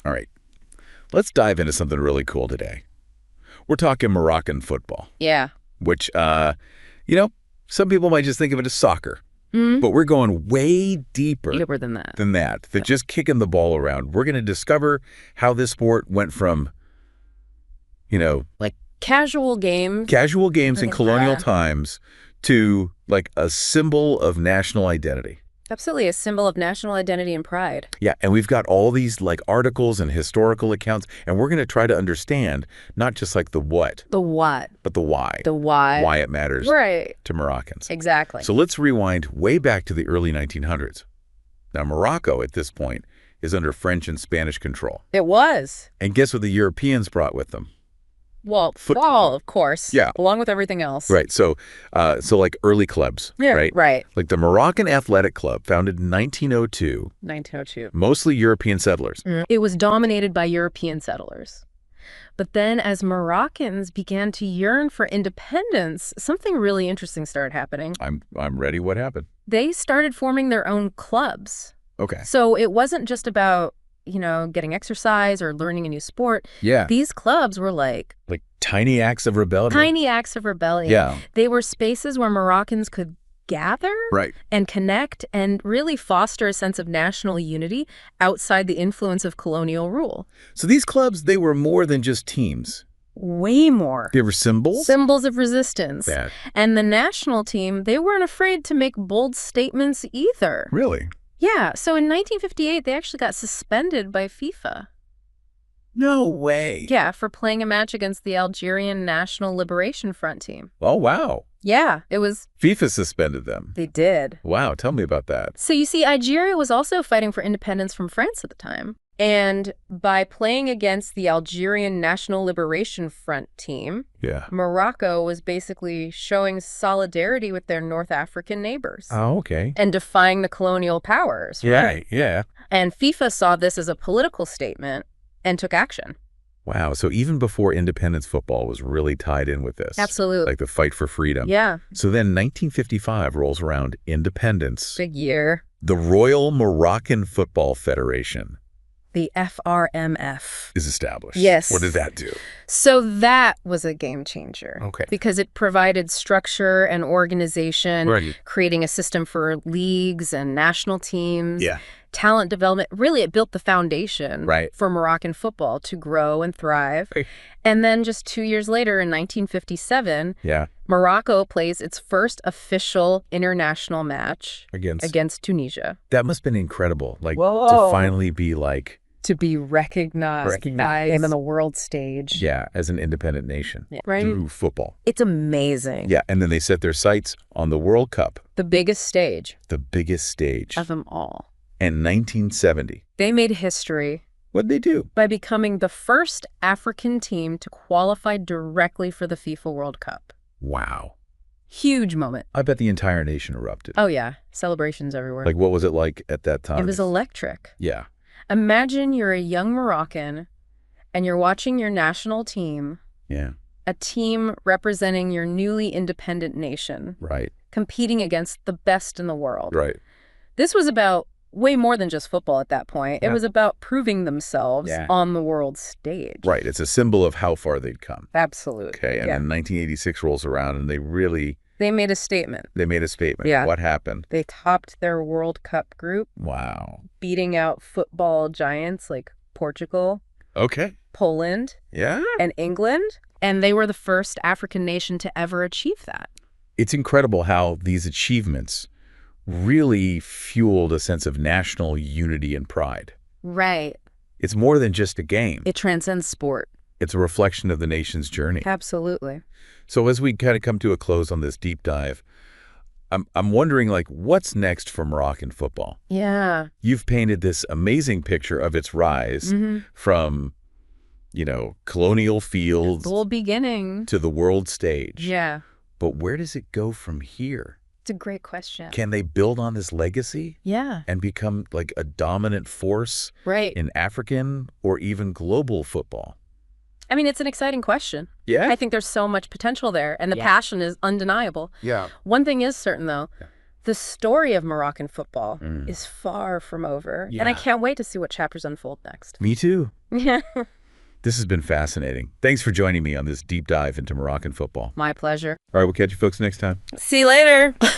All right. Let's dive into something really cool today. We're talking Moroccan football. Yeah. Which, some people might just think of it as soccer. Mm-hmm. But we're going way deeper. Deeper than that. Than just kicking the ball around. We're going to discover how this sport went from, like casual games in colonial times to like a symbol of national identity. Absolutely, a symbol of national identity and pride. Yeah, and we've got all these like articles and historical accounts, and we're going to try to understand not just like the what, but the why. Why it matters to Moroccans. Exactly. So let's rewind way back to the early 1900s. Now, Morocco at this point is under French and Spanish control. It was. And guess what the Europeans brought with them? Well, football, of course. Yeah. Along with everything else. Right. So like early clubs, right? Right. Like the Moroccan Athletic Club, founded in 1902. 1902. Mostly European settlers. It was dominated by European settlers. But then as Moroccans began to yearn for independence, something really interesting started happening. I'm ready. What happened? They started forming their own clubs. Okay. So it wasn't just about getting exercise or learning a new sport. Yeah. These clubs were like tiny acts of rebellion. Yeah. They were spaces where Moroccans could gather and connect and really foster a sense of national unity outside the influence of colonial rule. So these clubs, they were more than just teams. Way more. They were symbols? Symbols of resistance. Yeah. And the national team, they weren't afraid to make bold statements either. Really? Yeah, so in 1958, they actually got suspended by FIFA. No way. Yeah, for playing a match against the Algerian National Liberation Front team. Oh, wow. Yeah, it was... FIFA suspended them. They did. Wow, tell me about that. So you see, Algeria was also fighting for independence from France at the time. And by playing against the Algerian National Liberation Front team, Morocco was basically showing solidarity with their North African neighbors. Oh, okay. And defying the colonial powers. Right? Yeah. And FIFA saw this as a political statement and took action. Wow. So even before independence football was really tied in with this. Absolutely. Like the fight for freedom. Yeah. So then 1955 rolls around, independence. Big year. The Royal Moroccan Football Federation. The FRMF. Is established. Yes. What did that do? So that was a game changer. Okay. Because it provided structure and organization, creating a system for leagues and national teams, talent development. Really, it built the foundation for Moroccan football to grow and thrive. Right. And then just 2 years later, in 1957, Morocco plays its first official international match against Tunisia. That must have been incredible. Like, to finally be like... To be recognized on the world stage. Yeah, as an independent nation. Yeah. Right. Through football. It's amazing. Yeah, and then they set their sights on the World Cup. The biggest stage. The biggest stage. Of them all. And 1970. They made history. What'd they do? By becoming the first African team to qualify directly for the FIFA World Cup. Wow. Huge moment. I bet the entire nation erupted. Oh, yeah. Celebrations everywhere. Like, what was it like at that time? It was electric. Yeah. Imagine you're a young Moroccan and you're watching your national team. Yeah. A team representing your newly independent nation. Right. Competing against the best in the world. Right. This was about way more than just football at that point. It was about proving themselves on the world stage. Right. It's a symbol of how far they'd come. Absolutely. Okay. And then 1986 rolls around and they made a statement. Yeah. What happened? They topped their World Cup group. Wow. Beating out football giants like Portugal. Okay. Poland. Yeah. And England. And they were the first African nation to ever achieve that. It's incredible how these achievements really fueled a sense of national unity and pride. Right. It's more than just a game. It transcends sport. It's a reflection of the nation's journey. Absolutely. So as we kind of come to a close on this deep dive, I'm wondering, like, what's next for Moroccan football? Yeah. You've painted this amazing picture of its rise from, colonial fields. The whole beginning. To the world stage. Yeah. But where does it go from here? It's a great question. Can they build on this legacy? Yeah. And become like a dominant force in African or even global football? I mean, it's an exciting question. Yeah. I think there's so much potential there, and the passion is undeniable. Yeah. One thing is certain, though. The story of Moroccan football is far from over, and I can't wait to see what chapters unfold next. Me too. Yeah. This has been fascinating. Thanks for joining me on this deep dive into Moroccan football. My pleasure. All right, we'll catch you folks next time. See you later.